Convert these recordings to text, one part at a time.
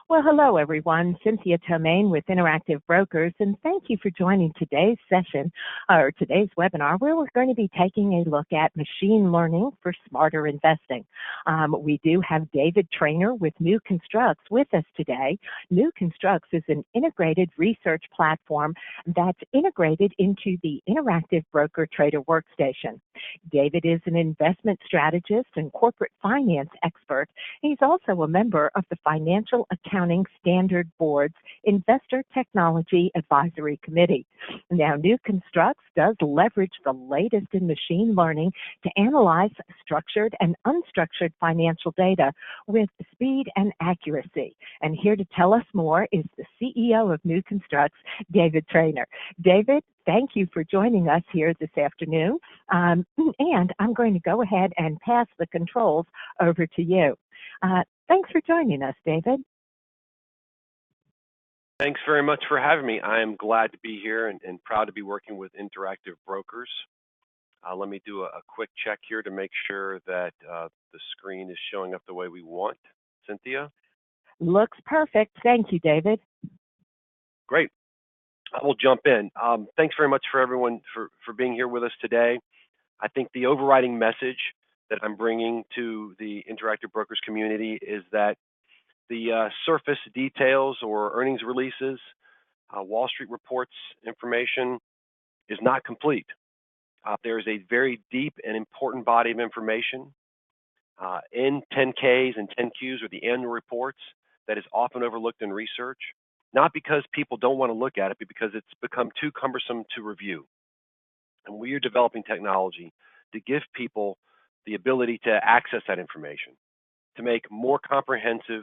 Well, hello, everyone. Cynthia Tomaine with Interactive Brokers, and thank you for joining today's session, or today's webinar, where we're going to be taking a look at machine learning for smarter investing. We do have David Trainer with New Constructs with us today. New Constructs is an integrated research platform that's integrated into the Interactive Broker Trader Workstation. David is an investment strategist and corporate finance expert. He's also a member of the Financial Accounting Standard Board's Investor Technology Advisory Committee. Now, New Constructs does leverage the latest in machine learning to analyze structured and unstructured financial data with speed and accuracy. And here to tell us more is the CEO of New Constructs, David Trainer. David, thank you for joining us here this afternoon. And I'm going to go ahead and pass the controls over to you. Thanks for joining us, David. Thanks very much for having me. I am glad to be here and proud to be working with Interactive Brokers. Let me do a quick check here to make sure that the screen is showing up the way we want. Cynthia? Looks perfect. Thank you, David. Great. I will jump in. Thanks very much for everyone for being here with us today. I think the overriding message that I'm bringing to the Interactive Brokers community is that the surface details or earnings releases, Wall Street reports information is not complete. There is a very deep and important body of information in 10Ks and 10Qs or the annual reports that is often overlooked in research, not because people don't want to look at it, but because it's become too cumbersome to review. And we are developing technology to give people the ability to access that information, to make more comprehensive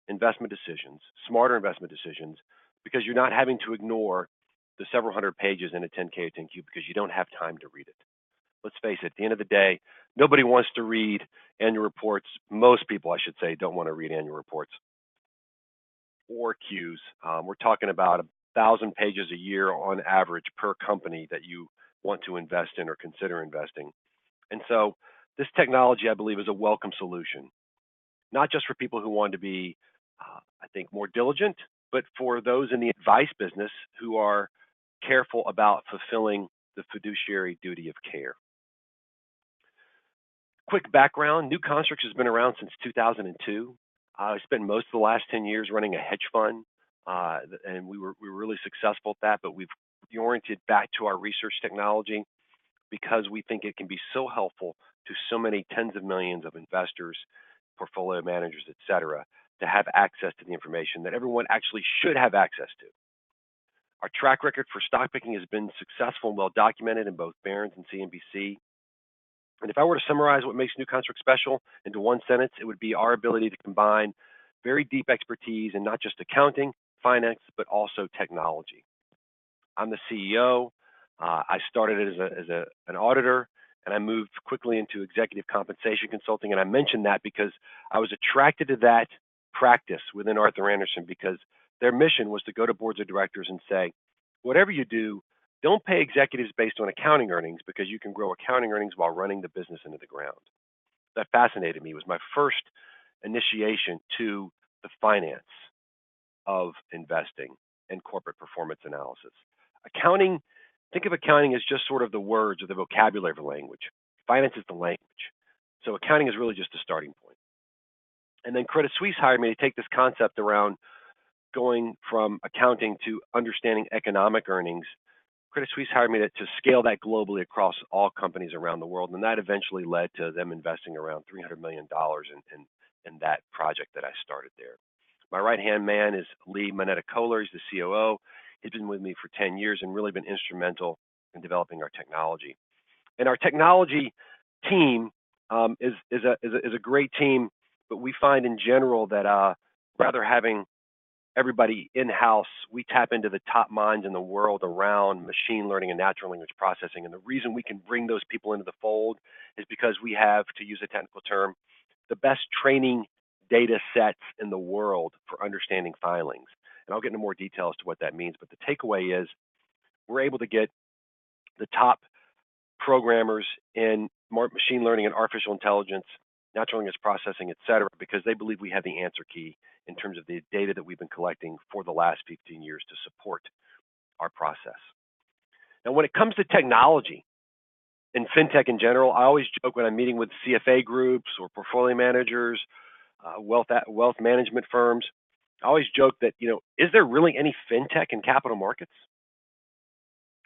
investment decisions, smarter investment decisions, because you're not having to ignore the several hundred pages in a 10K or 10Q because you don't have time to read it. Let's face it, at the end of the day, nobody wants to read annual reports. Most people, I should say, don't want to read annual reports or Qs. We're talking about 1,000 pages a year on average per company that you want to invest in or consider investing. And so this technology, I believe, is a welcome solution, not just for people who want to be, I think, more diligent, but for those in the advice business who are careful about fulfilling the fiduciary duty of care. Quick background, New Constructs has been around since 2002. I spent most of the last 10 years running a hedge fund, and we were really successful at that, but we've reoriented back to our research technology because we think it can be so helpful to so many tens of millions of investors, portfolio managers, et cetera, to have access to the information that everyone actually should have access to. Our track record for stock picking has been successful and well documented in both Barron's and CNBC. And if I were to summarize what makes New Construct special into one sentence, it would be our ability to combine very deep expertise in not just accounting, finance, but also technology. I'm the CEO. I started as an auditor, and I moved quickly into executive compensation consulting. And I mentioned that because I was attracted to that practice within Arthur Andersen because their mission was to go to boards of directors and say, whatever you do, don't pay executives based on accounting earnings because you can grow accounting earnings while running the business into the ground. That fascinated me. It was my first initiation to the finance of investing and corporate performance analysis. Accounting, think of accounting as just sort of the words or the vocabulary of language. Finance is the language. So accounting is really just a starting point. And then Credit Suisse hired me to take this concept around going from accounting to understanding economic earnings. Credit Suisse hired me to scale that globally across all companies around the world, and that eventually led to them investing around $300 million in that project that I started there. My right-hand man is Lee Moneta-Kohler. He's the COO. He's been with me for 10 years and really been instrumental in developing our technology. And our technology team is a great team, but we find in general that rather having everybody in-house, we tap into the top minds in the world around machine learning and natural language processing. And the reason we can bring those people into the fold is because we have, to use a technical term, the best training data sets in the world for understanding filings. And I'll get into more detail as to what that means. But the takeaway is we're able to get the top programmers in machine learning and artificial intelligence natural language processing, et cetera, because they believe we have the answer key in terms of the data that we've been collecting for the last 15 years to support our process. Now, when it comes to technology and FinTech in general, I always joke when I'm meeting with CFA groups or portfolio managers, wealth management firms, I always joke that, is there really any FinTech in capital markets?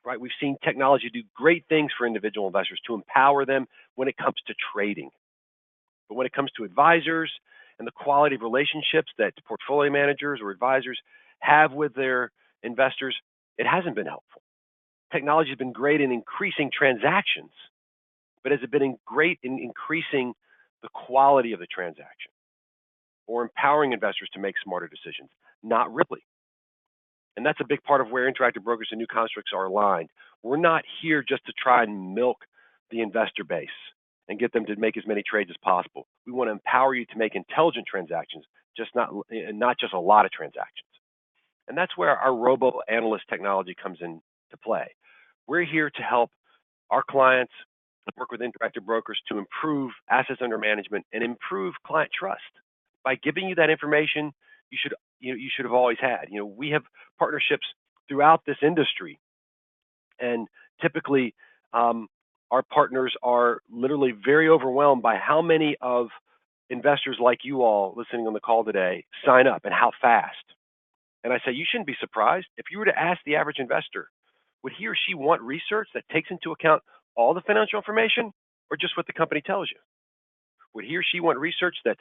Right? We've seen technology do great things for individual investors to empower them when it comes to trading. But when it comes to advisors and the quality of relationships that portfolio managers or advisors have with their investors, it hasn't been helpful. Technology has been great in increasing transactions, but has it been great in increasing the quality of the transaction or empowering investors to make smarter decisions? Not really. And that's a big part of where interactive brokers and new constructs are aligned. We're not here just to try and milk the investor base and get them to make as many trades as possible. We want to empower you to make intelligent transactions, not just a lot of transactions. And that's where our Robo Analyst technology comes into play. We're here to help our clients work with interactive brokers to improve assets under management and improve client trust by giving you that information you should have always had. We have partnerships throughout this industry, and typically our partners are literally very overwhelmed by how many of investors like you all listening on the call today sign up and how fast. And I say you shouldn't be surprised. If you were to ask the average investor, would he or she want research that takes into account all the financial information or just what the company tells you? Would he or she want research that's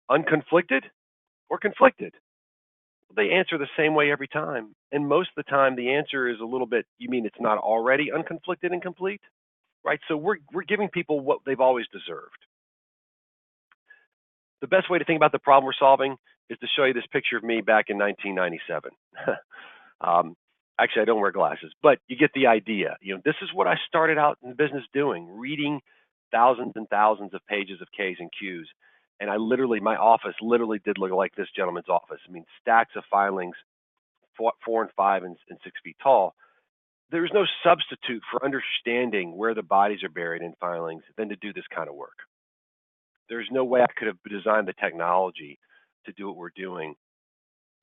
unconflicted or conflicted? They answer the same way every time. And most of the time, the answer is a little bit, you mean it's not already unconflicted and complete? Right? So we're giving people what they've always deserved. The best way to think about the problem we're solving is to show you this picture of me back in 1997. Actually, I don't wear glasses, but you get the idea. This is what I started out in business doing, reading thousands and thousands of pages of Ks and Qs. And my office literally did look like this gentleman's office. I mean, stacks of filings, 4 and 5 and 6 feet tall. There's no substitute for understanding where the bodies are buried in filings than to do this kind of work. There's no way I could have designed the technology to do what we're doing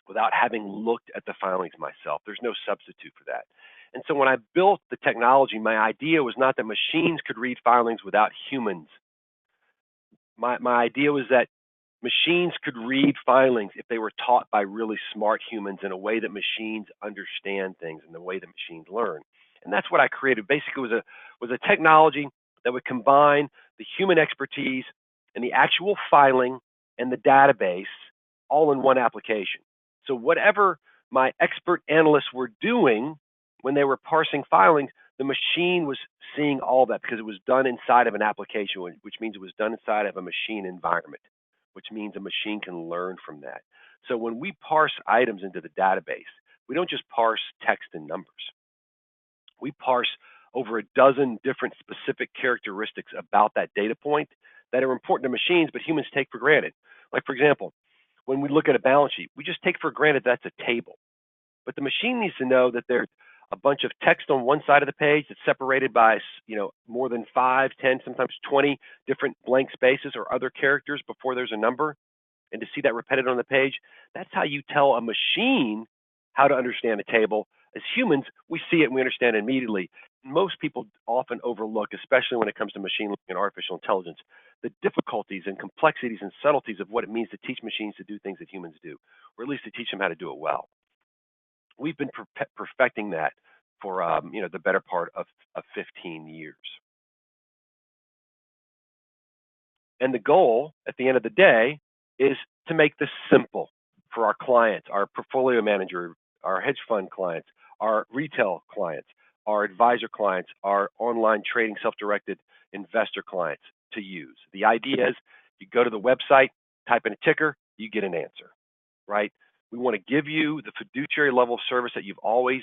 without having looked at the filings myself. There's no substitute for that. And so when I built the technology, my idea was not that machines could read filings without humans. My idea was that machines could read filings if they were taught by really smart humans in a way that machines understand things and the way that machines learn. And that's what I created. Basically, was a technology that would combine the human expertise and the actual filing and the database all in one application. So whatever my expert analysts were doing when they were parsing filings, the machine was seeing all that because it was done inside of an application, which means it was done inside of a machine environment, which means a machine can learn from that. So when we parse items into the database, we don't just parse text and numbers. We parse over a dozen different specific characteristics about that data point that are important to machines, but humans take for granted. Like, for example, when we look at a balance sheet, we just take for granted that's a table. But the machine needs to know that there's a bunch of text on one side of the page that's separated by, more than 5, 10, sometimes 20 different blank spaces or other characters before there's a number. And to see that repeated on the page, that's how you tell a machine how to understand a table. As humans, we see it and we understand it immediately. Most people often overlook, especially when it comes to machine learning and artificial intelligence, the difficulties and complexities and subtleties of what it means to teach machines to do things that humans do, or at least to teach them how to do it well. We've been perfecting that for the better part of 15 years. And the goal at the end of the day is to make this simple for our clients, our portfolio manager, our hedge fund clients, our retail clients, our advisor clients, our online trading self-directed investor clients to use. The idea is you go to the website, type in a ticker, you get an answer, right? We want to give you the fiduciary level of service that you've always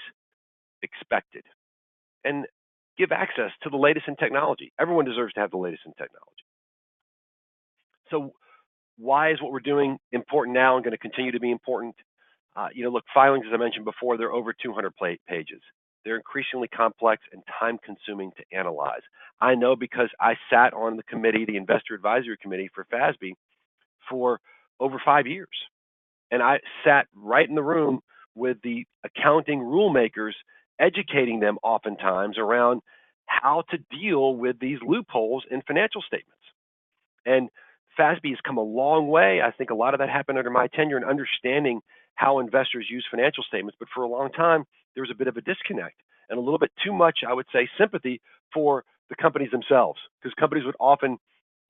expected and give access to the latest in technology. Everyone deserves to have the latest in technology. So why is what we're doing important now and going to continue to be important? Look, filings, as I mentioned before, they're over 200 pages. They're increasingly complex and time-consuming to analyze. I know because I sat on the committee, the Investor Advisory Committee for FASB, for over 5 years. And I sat right in the room with the accounting rule makers, educating them oftentimes around how to deal with these loopholes in financial statements. And FASB has come a long way. I think a lot of that happened under my tenure in understanding how investors use financial statements. But for a long time, there was a bit of a disconnect and a little bit too much, I would say, sympathy for the companies themselves, because companies would often,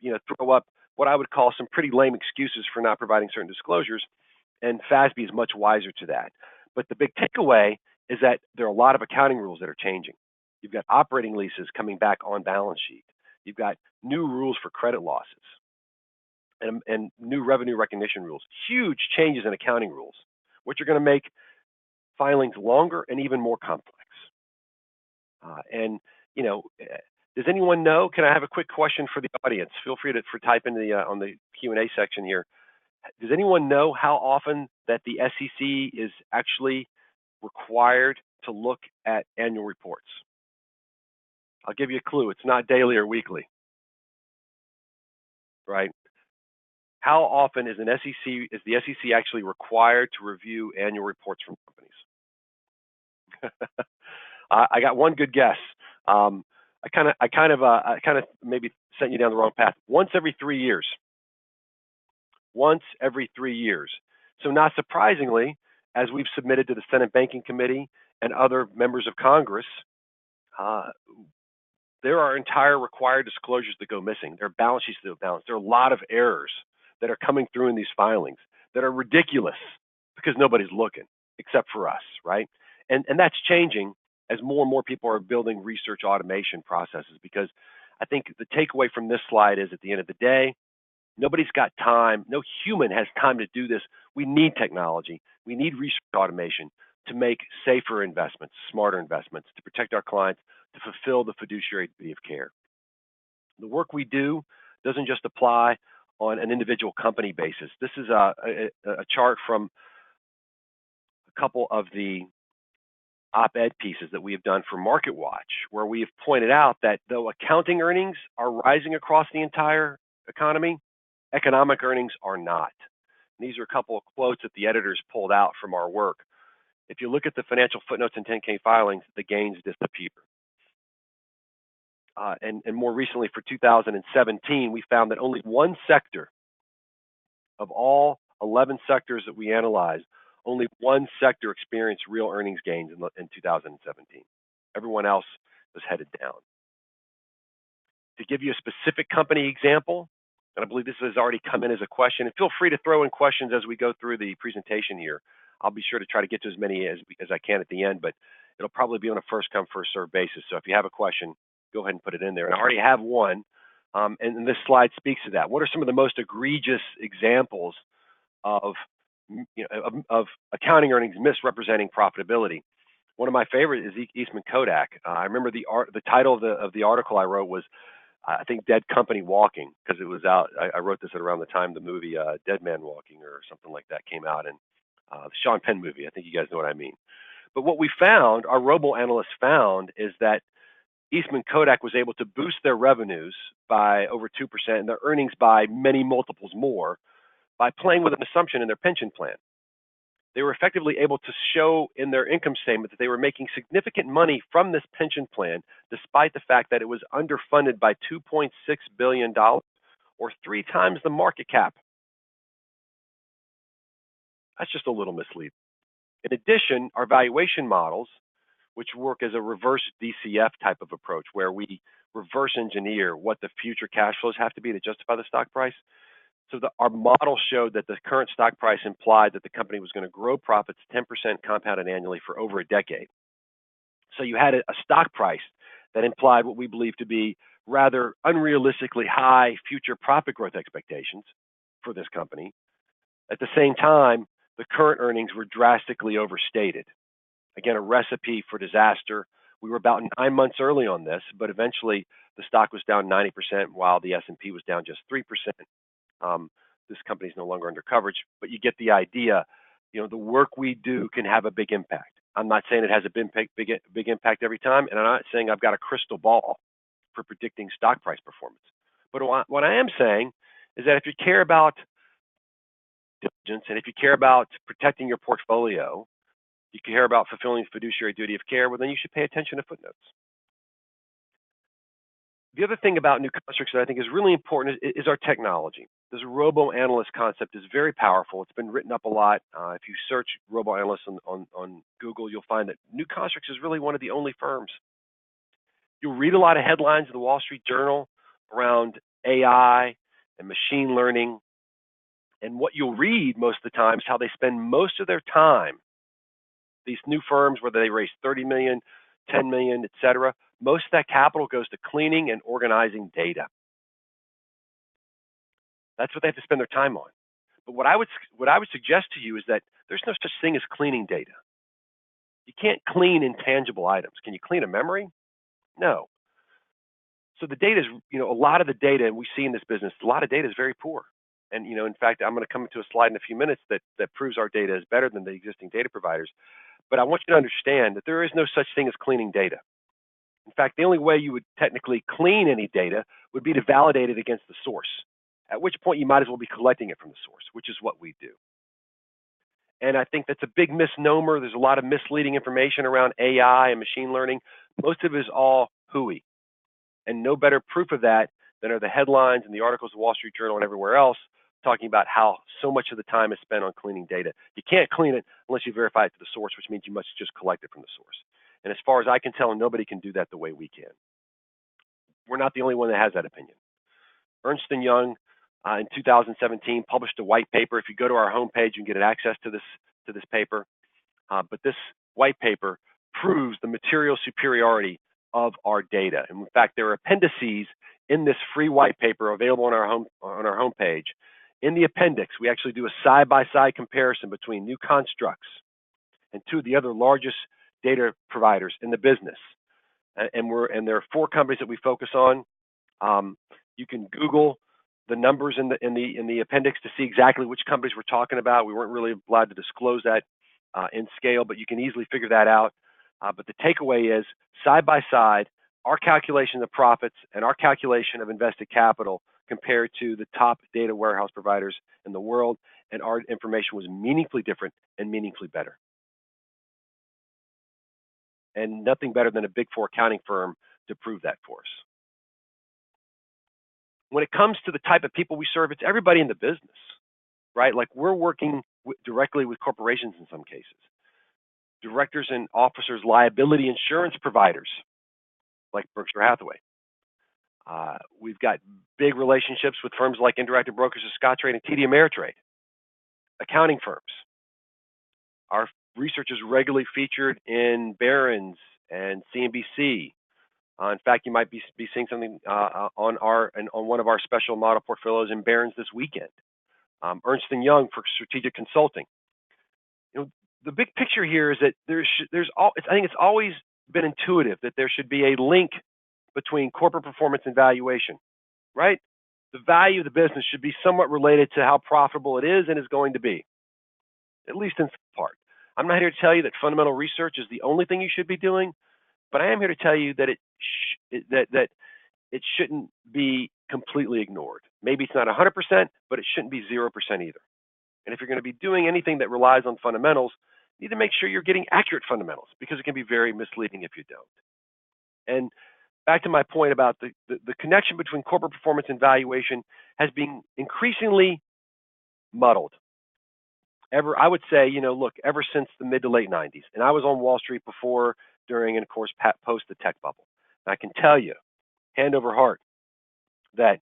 throw up what I would call some pretty lame excuses for not providing certain disclosures. And FASB is much wiser to that. But the big takeaway is that there are a lot of accounting rules that are changing. You've got operating leases coming back on balance sheet. You've got new rules for credit losses and new revenue recognition rules. Huge changes in accounting rules, which are going to make filings longer and even more complex. Does anyone know? Can I have a quick question for the audience? Feel free to type in on the Q&A section here. Does anyone know how often that the SEC is actually required to look at annual reports? I'll give you a clue. It's not daily or weekly, right? How often is the SEC actually required to review annual reports from companies? I got one good guess. I kind of maybe sent you down the wrong path. Once every 3 years. Once every 3 years. So not surprisingly, as we've submitted to the Senate Banking Committee and other members of Congress, there are entire required disclosures that go missing. There are balance sheets that go balanced. There are a lot of errors that are coming through in these filings that are ridiculous because nobody's looking except for us, right? And that's changing as more and more people are building research automation processes, because I think the takeaway from this slide is, at the end of the day, nobody's got time. No human has time to do this. We need technology. We need research automation to make safer investments, smarter investments, to protect our clients, to fulfill the fiduciary duty of care. The work we do doesn't just apply on an individual company basis. This is a chart from a couple of the op-ed pieces that we have done for MarketWatch, where we have pointed out that though accounting earnings are rising across the entire economy, economic earnings are not. And these are a couple of quotes that the editors pulled out from our work. If you look at the financial footnotes and 10K filings, the gains disappear. And more recently, for 2017, we found that only one sector of all 11 sectors that we analyzed, only one sector experienced real earnings gains in 2017. Everyone else was headed down. To give you a specific company example, and I believe this has already come in as a question, and feel free to throw in questions as we go through the presentation here. I'll be sure to try to get to as many as I can at the end, but it'll probably be on a first come, first served basis. So if you have a question, go ahead and put it in there. And I already have one, and this slide speaks to that. What are some of the most egregious examples of accounting earnings misrepresenting profitability? One of my favorites is Eastman Kodak. I remember the title of the article I wrote was, I think, Dead Company Walking, because it was out. I wrote this at around the time the movie Dead Man Walking or something like that came out, and the Sean Penn movie. I think you guys know what I mean. But what we found, our Robo Analyst found, is that Eastman Kodak was able to boost their revenues by over 2% and their earnings by many multiples more by playing with an assumption in their pension plan. They were effectively able to show in their income statement that they were making significant money from this pension plan, despite the fact that it was underfunded by $2.6 billion, or 3 times the market cap. That's just a little misleading. In addition, our valuation models, which work as a reverse DCF type of approach, where we reverse engineer what the future cash flows have to be to justify the stock price. So our model showed that the current stock price implied that the company was going to grow profits 10% compounded annually for over a decade. So you had a stock price that implied what we believe to be rather unrealistically high future profit growth expectations for this company. At the same time, the current earnings were drastically overstated. Again, a recipe for disaster. We were about 9 months early on this, but eventually the stock was down 90%, while the S&P was down just 3%. This company is no longer under coverage, but you get the idea. The work we do can have a big impact. I'm not saying it has a big impact every time, and I'm not saying I've got a crystal ball for predicting stock price performance. But what I am saying is that if you care about diligence and if you care about protecting your portfolio, you care about fulfilling fiduciary duty of care, well, then you should pay attention to footnotes. The other thing about new constructs that I think is really important is our technology. This Robo Analyst concept is very powerful. It's been written up a lot. If you search Robo Analyst on Google, you'll find that New Constructs is really one of the only firms. You'll read a lot of headlines in the Wall Street Journal around AI and machine learning. And what you'll read most of the time is how they spend most of their time, these new firms, whether they raise 30 million, 10 million, et cetera, most of that capital goes to cleaning and organizing data. That's what they have to spend their time on. But what I would suggest to you is that there's no such thing as cleaning data. You can't clean intangible items. Can you clean a memory? No. So the data is, a lot of the data, and we see in this business, a lot of data is very poor. And, in fact, I'm going to come to a slide in a few minutes that proves our data is better than the existing data providers. But I want you to understand that there is no such thing as cleaning data. In fact, the only way you would technically clean any data would be to validate it against the source, at which point you might as well be collecting it from the source, which is what we do. And I think that's a big misnomer. There's a lot of misleading information around AI and machine learning. Most of it is all hooey. And no better proof of that than are the headlines and the articles of the Wall Street Journal and everywhere else talking about how so much of the time is spent on cleaning data. You can't clean it unless you verify it to the source, which means you must just collect it from the source. And as far as I can tell, nobody can do that the way we can. We're not the only one that has that opinion. Ernst & Young in 2017 published a white paper. If you go to our homepage, you can get access to this paper. But this white paper proves the material superiority of our data. And in fact, there are appendices in this free white paper available on our homepage. In the appendix, we actually do a side-by-side comparison between New Constructs and two of the other largest data providers in the business. And there are 4 companies that we focus on. You can Google the numbers in the appendix to see exactly which companies we're talking about. We weren't really allowed to disclose that in scale, but you can easily figure that out. But the takeaway is, side by side, our calculation of profits and our calculation of invested capital compared to the top data warehouse providers in the world, and our information was meaningfully different and meaningfully better. And nothing better than a Big 4 accounting firm to prove that for us. When it comes to the type of people we serve, it's everybody in the business, right? Like, we're working directly with corporations in some cases. Directors and officers liability insurance providers like Berkshire Hathaway. We've got big relationships with firms like Interactive Brokers of Scottrade and TD Ameritrade. Accounting firms. Our research is regularly featured in Barron's and CNBC. In fact, you might be seeing something on one of our special model portfolios in Barron's this weekend. Ernst & Young for strategic consulting. The big picture here is that I think it's always been intuitive that there should be a link between corporate performance and valuation, right? The value of the business should be somewhat related to how profitable it is and is going to be, at least in part. I'm not here to tell you that fundamental research is the only thing you should be doing, but I am here to tell you that it shouldn't be completely ignored. Maybe it's not 100%, but it shouldn't be 0% either. And if you're going to be doing anything that relies on fundamentals, you need to make sure you're getting accurate fundamentals, because it can be very misleading if you don't. And back to my point about the connection between corporate performance and valuation has been increasingly muddled. I would say, look, ever since the mid to late 90s. And I was on Wall Street before, during, and of course, post the tech bubble. And I can tell you, hand over heart, that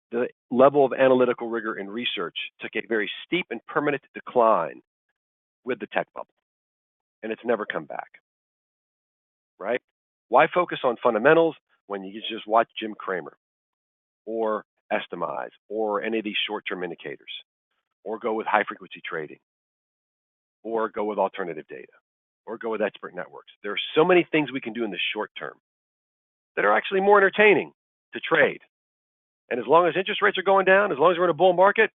the level of analytical rigor and research took a very steep and permanent decline with the tech bubble. And it's never come back, right? Why focus on fundamentals when you just watch Jim Cramer or Estimize or any of these short-term indicators, or go with high-frequency trading, or go with alternative data, or go with expert networks? There are so many things we can do in the short term that are actually more entertaining to trade. And as long as interest rates are going down, as long as we're in a bull market,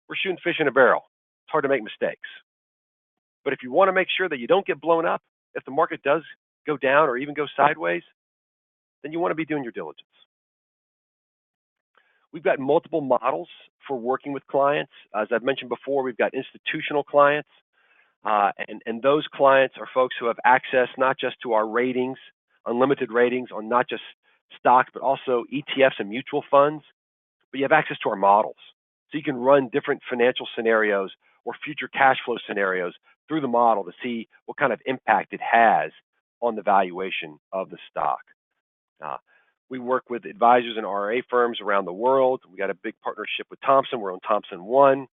we're shooting fish in a barrel. It's hard to make mistakes. But if you want to make sure that you don't get blown up, if the market does go down or even go sideways, then you want to be doing your diligence. We've got multiple models for working with clients. As I've mentioned before, we've got institutional clients, and those clients are folks who have access not just to our ratings, unlimited ratings on not just stocks, but also ETFs and mutual funds, but you have access to our models. So you can run different financial scenarios or future cash flow scenarios through the model to see what kind of impact it has on the valuation of the stock. We work with advisors and RIA firms around the world. We got a big partnership with Thomson. We're on Thomson 1.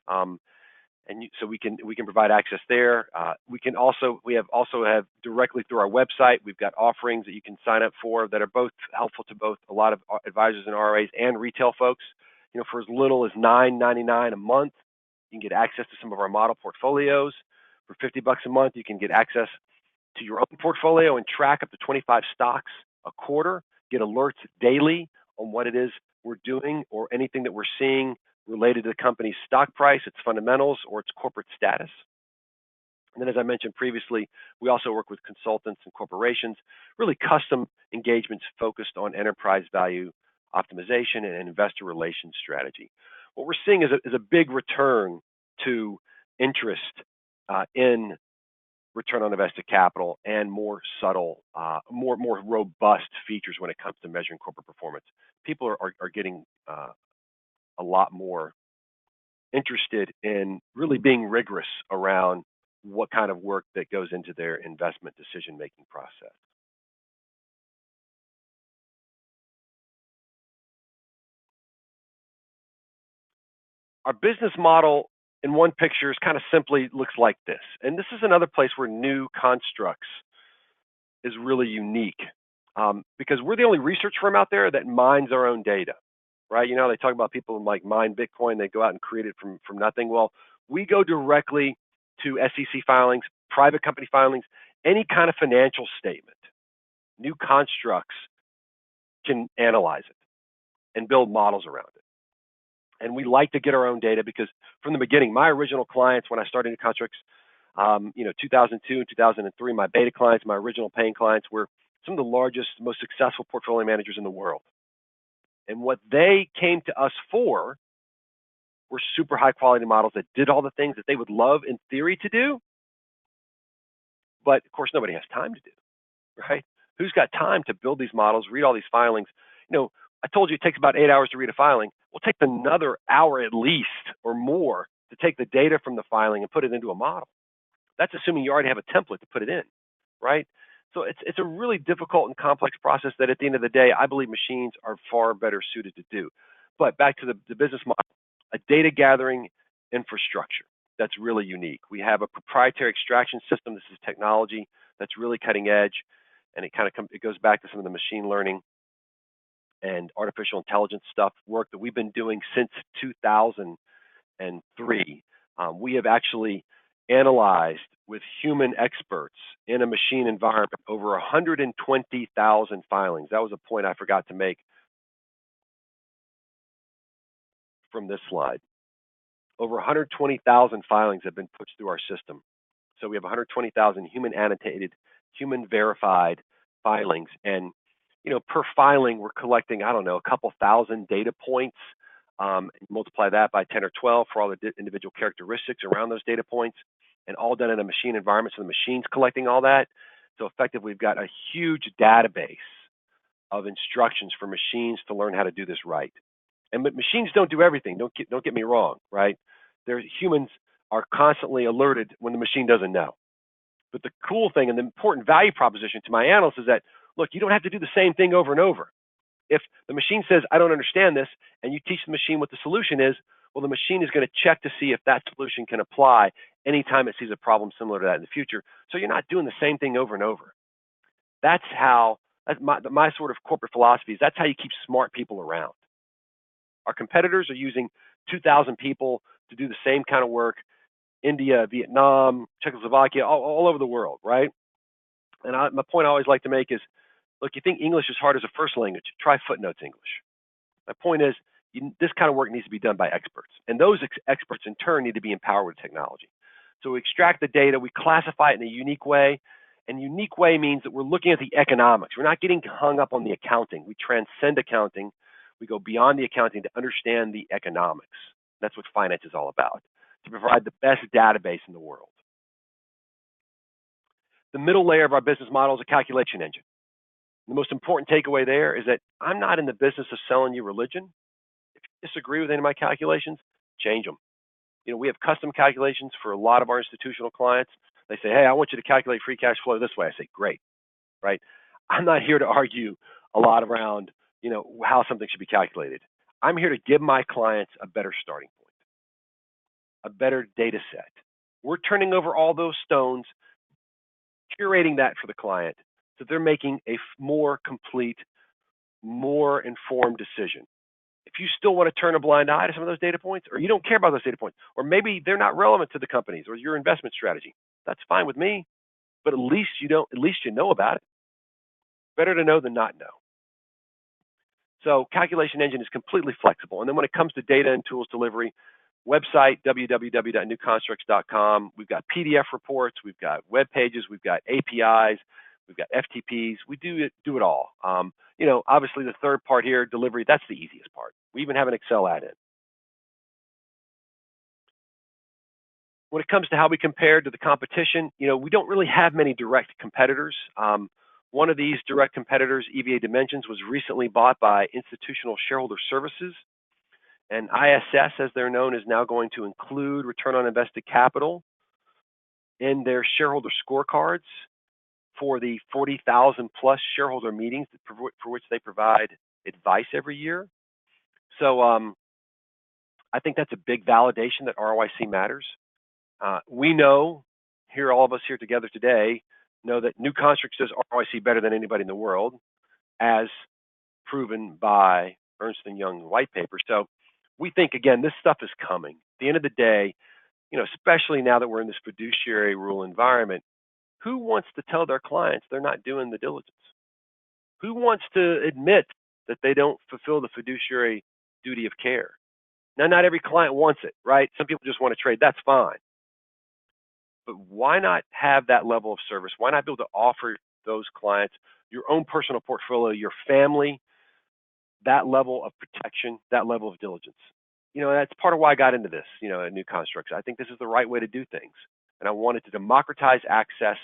So we can provide access there. We also have directly through our website. We've got offerings that you can sign up for that are both helpful to both a lot of advisors and RIAs and retail folks. For as little as $9.99 a month, you can get access to some of our model portfolios. For $50 a month, you can get access to your own portfolio and track up to 25 stocks a quarter. Get alerts daily on what it is we're doing or anything that we're seeing related to the company's stock price, its fundamentals, or its corporate status. And then, as I mentioned previously, we also work with consultants and corporations, really custom engagements focused on enterprise value optimization and investor relations strategy. What we're seeing is a big return to interest in return on invested capital and more subtle, more robust features when it comes to measuring corporate performance. People are getting a lot more interested in really being rigorous around what kind of work that goes into their investment decision-making process. Our business model in one picture is kind of simply looks like this. And this is another place where new constructs is really unique because we're the only research firm out there that mines our own data, right? They talk about people like mine Bitcoin, they go out and create it from nothing. Well, we go directly to SEC filings, private company filings, any kind of financial statement. New constructs can analyze it and build models around it. And we like to get our own data because from the beginning, my original clients, when I started new constructs, 2002 and 2003, my beta clients, my original paying clients were some of the largest, most successful portfolio managers in the world. And what they came to us for were super high quality models that did all the things that they would love in theory to do. But of course, nobody has time to do, right? Who's got time to build these models, read all these filings? I told you it takes about 8 hours to read a filing. We'll take another hour at least or more to take the data from the filing and put it into a model. That's assuming you already have a template to put it in, right? So it's a really difficult and complex process that at the end of the day, I believe machines are far better suited to do. But back to the business model, a data gathering infrastructure that's really unique. We have a proprietary extraction system. This is technology that's really cutting edge, and it goes back to some of the machine learning and artificial intelligence work that we've been doing since 2003. We have actually analyzed with human experts in a machine environment over 120,000 filings. That was a point I forgot to make from this slide. Over 120,000 filings have been pushed through our system. So we have 120,000 human annotated, human verified filings. And per filing, we're collecting, a couple thousand data points. Multiply that by 10 or 12 for all the individual characteristics around those data points, and all done in a machine environment. So the machine's collecting all that. So effectively, we've got a huge database of instructions for machines to learn how to do this right. And machines don't do everything. Don't get me wrong, right? Humans are constantly alerted when the machine doesn't know. But the cool thing and the important value proposition to my analysts is that, look, you don't have to do the same thing over and over. If the machine says, I don't understand this, and you teach the machine what the solution is, well, the machine is going to check to see if that solution can apply anytime it sees a problem similar to that in the future. So you're not doing the same thing over and over. That's my sort of corporate philosophy is that's how you keep smart people around. Our competitors are using 2,000 people to do the same kind of work, India, Vietnam, Czechoslovakia, all over the world, right? And my point I always like to make is, look, you think English is hard as a first language, try footnotes English. My point is, this kind of work needs to be done by experts. And those experts, in turn, need to be empowered with technology. So we extract the data, we classify it in a unique way, and unique way means that we're looking at the economics. We're not getting hung up on the accounting. We transcend accounting. We go beyond the accounting to understand the economics. That's what finance is all about, to provide the best database in the world. The middle layer of our business model is a calculation engine. The most important takeaway there is that I'm not in the business of selling you religion. If you disagree with any of my calculations, change them. We have custom calculations for a lot of our institutional clients. They say, hey, I want you to calculate free cash flow this way. I say, great, right? I'm not here to argue a lot around, how something should be calculated. I'm here to give my clients a better starting point, a better data set. We're turning over all those stones, curating that for the client so they're making a more complete, more informed decision. If you still want to turn a blind eye to some of those data points, or you don't care about those data points, or maybe they're not relevant to the companies or your investment strategy, that's fine with me. But at least you know about it. Better to know than not know. So calculation engine is completely flexible. And then when it comes to data and tools delivery, website www.newconstructs.com. We've got PDF reports, we've got web pages, we've got APIs, we've got FTPs. We do it all. Obviously the third part here, delivery, that's the easiest part. We even have an Excel add-in. When it comes to how we compare to the competition, we don't really have many direct competitors. One of these direct competitors, EVA Dimensions, was recently bought by Institutional Shareholder Services. And ISS, as they're known, is now going to include return on invested capital in their shareholder scorecards for the 40,000 plus shareholder meetings for which they provide advice every year. So I think that's a big validation that ROIC matters. We know, all of us here together today, know that New Constructs does ROIC better than anybody in the world, as proven by Ernst & Young Whitepaper. So we think, again, this stuff is coming. At the end of the day, especially now that we're in this fiduciary rule environment, who wants to tell their clients they're not doing the diligence? Who wants to admit that they don't fulfill the fiduciary duty of care? Now, not every client wants it, right? Some people just want to trade. That's fine. But why not have that level of service? Why not be able to offer those clients, your own personal portfolio, your family, that level of protection, that level of diligence? That's part of why I got into this, at New Constructs. I think this is the right way to do things. And I wanted to democratize access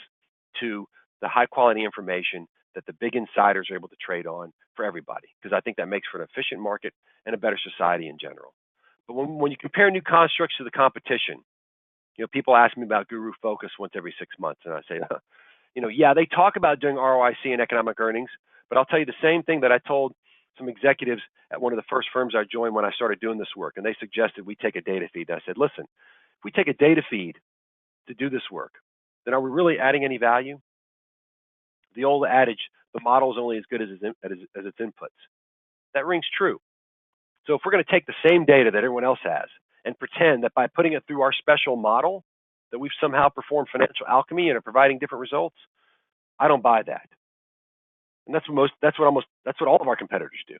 to the high quality information that the big insiders are able to trade on for everybody, because I think that makes for an efficient market and a better society in general. But when you compare New Constructs to the competition, people ask me about Guru Focus once every 6 months, and I say, yeah, they talk about doing ROIC and economic earnings, but I'll tell you the same thing that I told some executives at one of the first firms I joined when I started doing this work, and they suggested we take a data feed. And I said, listen, if we take a data feed to do this work, then are we really adding any value? The old adage, the model is only as good as its inputs. That rings true. So if we're going to take the same data that everyone else has and pretend that by putting it through our special model that we've somehow performed financial alchemy and are providing different results, I don't buy that. And that's what all of our competitors do.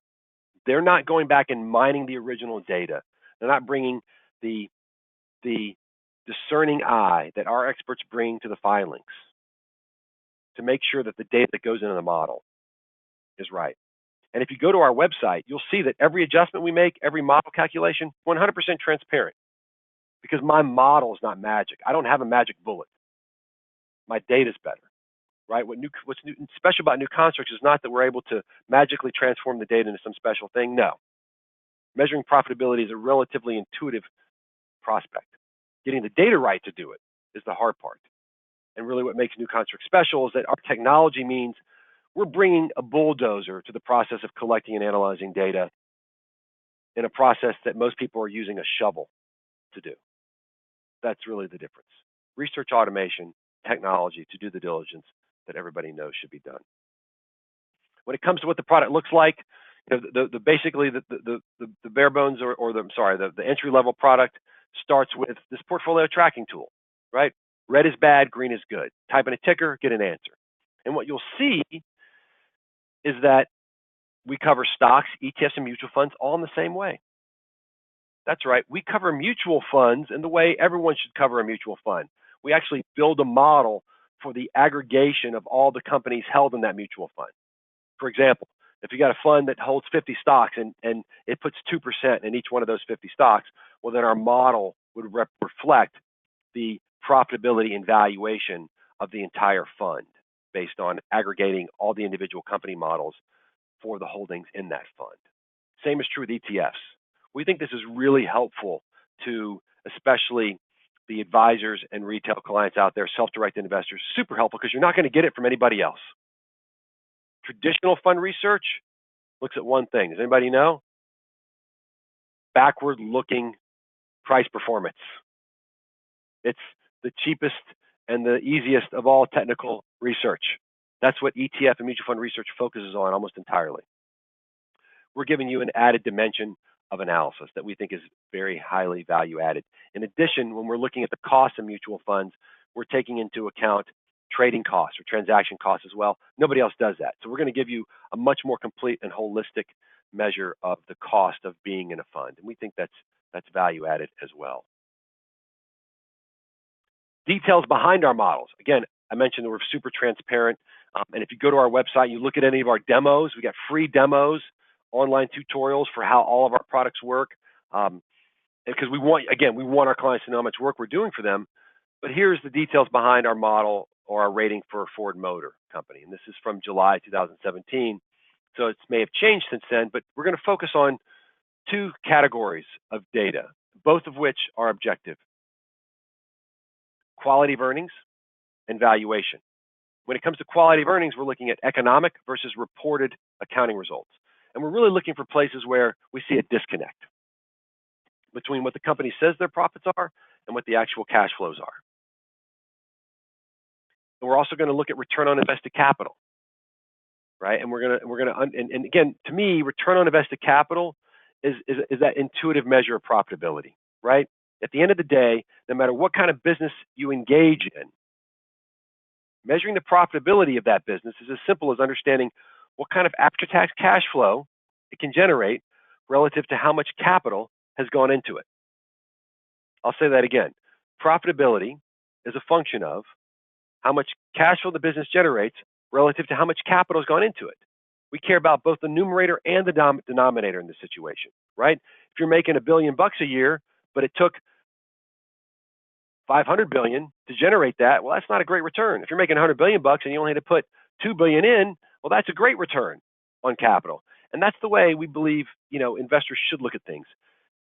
They're not going back and mining the original data. They're not bringing the discerning eye that our experts bring to the filings to make sure that the data that goes into the model is right. And if you go to our website, you'll see that every adjustment we make, every model calculation, 100% transparent, because my model is not magic. I don't have a magic bullet. My data's better, right? What's special about New Constructs is not that we're able to magically transform the data into some special thing. No. Measuring profitability is a relatively intuitive prospect. Getting the data right to do it is the hard part. And really what makes New Constructs special is that our technology means we're bringing a bulldozer to the process of collecting and analyzing data in a process that most people are using a shovel to do. That's really the difference. Research automation, technology to do the diligence that everybody knows should be done. When it comes to what the product looks like, basically the bare bones the entry level product starts with this portfolio tracking tool, right? Red is bad, green is good. Type in a ticker, get an answer. And what you'll see is that we cover stocks, ETFs, and mutual funds all in the same way. That's right. We cover mutual funds in the way everyone should cover a mutual fund. we actually build a model for the aggregation of all the companies held in that mutual fund. For example, if you got a fund that holds 50 stocks and it puts 2% in each one of those 50 stocks, well, then our model would reflect the profitability and valuation of the entire fund based on aggregating all the individual company models for the holdings in that fund. Same is true with ETFs. We think this is really helpful to especially the advisors and retail clients out there, self-directed investors, super helpful because you're not going to get it from anybody else. Traditional fund research looks at one thing. Does anybody know? Backward-looking price performance. It's the cheapest and the easiest of all technical research. That's what ETF and mutual fund research focuses on almost entirely. We're giving you an added dimension of analysis that we think is very highly value added. In addition, when we're looking at the cost of mutual funds, we're taking into account trading costs or transaction costs as well. Nobody else does that. So we're going to give you a much more complete and holistic measure of the cost of being in a fund. And we think that's value added as well. Details behind our models. Again, I mentioned that we're super transparent. And if you go to our website, you look at any of our demos, we got free demos, online tutorials for how all of our products work. Because we want our clients to know how much work we're doing for them. But here's the details behind our model or our rating for Ford Motor Company. And this is from July 2017. So it may have changed since then, but we're going to focus on two categories of data, both of which are objective: quality of earnings and valuation. When it comes to quality of earnings, we're looking at economic versus reported accounting results. And we're really looking for places where we see a disconnect between what the company says their profits are and what the actual cash flows are. And we're also going to look at return on invested capital, right? And and again, to me, return on invested capital is that intuitive measure of profitability, right? At the end of the day, no matter what kind of business you engage in, measuring the profitability of that business is as simple as understanding what kind of after-tax cash flow it can generate relative to how much capital has gone into it. I'll say that again. Profitability is a function of how much cash flow the business generates relative to how much capital has gone into it. We care about both the numerator and the denominator in this situation, right? If you're making $1 billion a year, but it took $500 billion to generate that, well, that's not a great return. If you're making $100 billion and you only had to put $2 billion in, well, that's a great return on capital. And that's the way we believe, investors should look at things.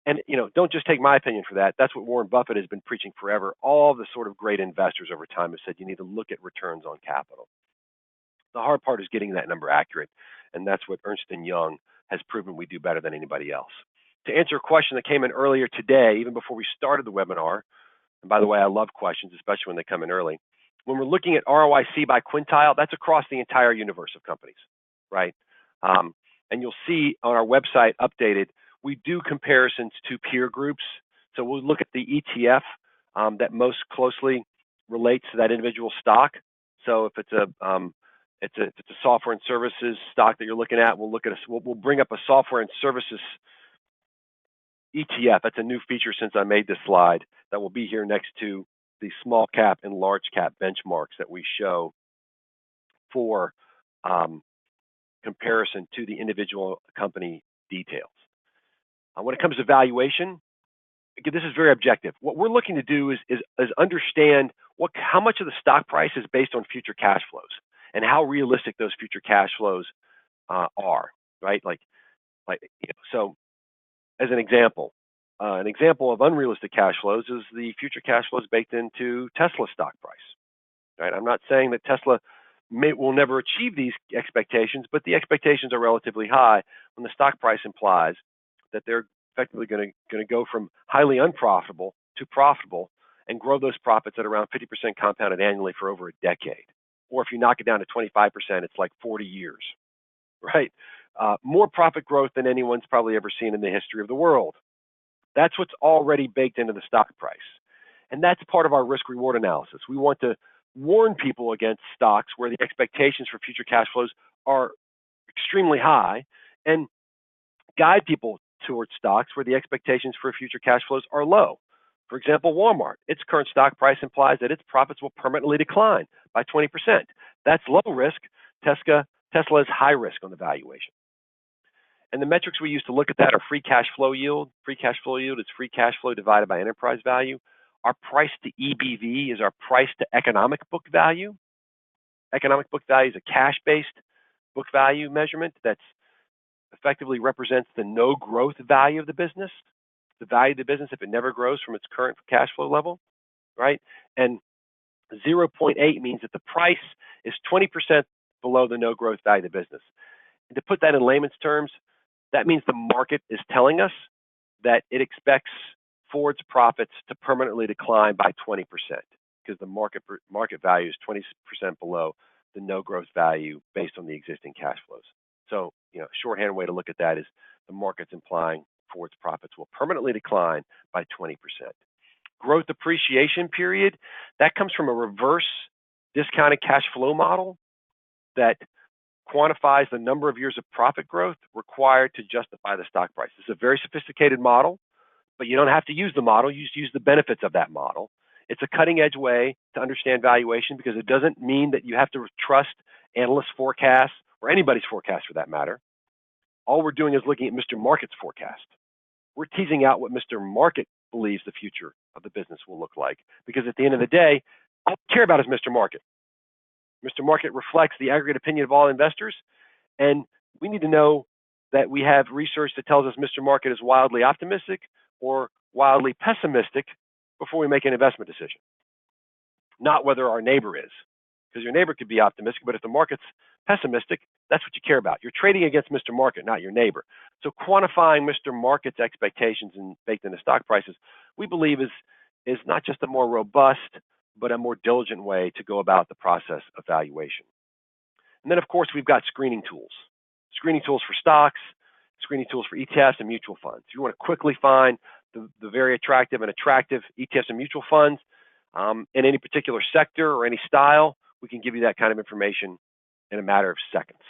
And, don't just take my opinion for that. That's what Warren Buffett has been preaching forever. All the sort of great investors over time have said you need to look at returns on capital. The hard part is getting that number accurate. And that's what Ernst & Young has proven we do better than anybody else. To answer a question that came in earlier today, even before we started the webinar, and by the way, I love questions, especially when they come in early. When we're looking at ROIC by quintile, that's across the entire universe of companies, right? And you'll see on our website updated, we do comparisons to peer groups. So we'll look at the ETF that most closely relates to that individual stock. So if it's a software and services stock that you're looking at, we'll bring up a software and services ETF. That's a new feature since I made this slide that will be here next to the small cap and large cap benchmarks that we show for comparison to the individual company details. When it comes to valuation, again, this is very objective. What we're looking to do is understand how much of the stock price is based on future cash flows and how realistic those future cash flows are, right? So as an example of unrealistic cash flows is the future cash flows baked into Tesla stock price, right? I'm not saying that Tesla will never achieve these expectations, but the expectations are relatively high when the stock price implies that they're effectively going to go from highly unprofitable to profitable and grow those profits at around 50% compounded annually for over a decade. Or if you knock it down to 25%, it's like 40 years, right? More profit growth than anyone's probably ever seen in the history of the world. That's what's already baked into the stock price. And that's part of our risk-reward analysis. We want to warn people against stocks where the expectations for future cash flows are extremely high and guide people towards stocks where the expectations for future cash flows are low. For example, Walmart, its current stock price implies that its profits will permanently decline by 20%. That's low risk. Tesla is high risk on the valuation. And the metrics we use to look at that are free cash flow yield. Free cash flow yield is free cash flow divided by enterprise value. Our price to EBV is our price to economic book value. Economic book value is a cash-based book value measurement that effectively represents the no growth value of the business, the value of the business if it never grows from its current cash flow level, right? And 0.8 means that the price is 20% below the no growth value of the business. And to put that in layman's terms, that means the market is telling us that it expects Ford's profits to permanently decline by 20% because the market value is 20% below the no growth value based on the existing cash flows. So, shorthand way to look at that is the market's implying Ford's profits will permanently decline by 20%. Growth appreciation period, that comes from a reverse discounted cash flow model that quantifies the number of years of profit growth required to justify the stock price. It's a very sophisticated model, but you don't have to use the model. You just use the benefits of that model. It's a cutting-edge way to understand valuation because it doesn't mean that you have to trust analyst forecasts or anybody's forecast for that matter. All we're doing is looking at Mr. Market's forecast. We're teasing out what Mr. Market believes the future of the business will look like because at the end of the day, all I care about is Mr. Market. Mr. Market reflects the aggregate opinion of all investors, and we need to know that we have research that tells us Mr. Market is wildly optimistic or wildly pessimistic before we make an investment decision, not whether our neighbor is, because your neighbor could be optimistic, but if the market's pessimistic, that's what you care about. You're trading against Mr. Market, not your neighbor. So quantifying Mr. Market's expectations and baked into stock prices, we believe is not just a more robust, but a more diligent way to go about the process of valuation. And then, of course, we've got screening tools. Screening tools for stocks, screening tools for ETFs and mutual funds. If you want to quickly find the very attractive ETFs and mutual funds in any particular sector or any style, we can give you that kind of information in a matter of seconds.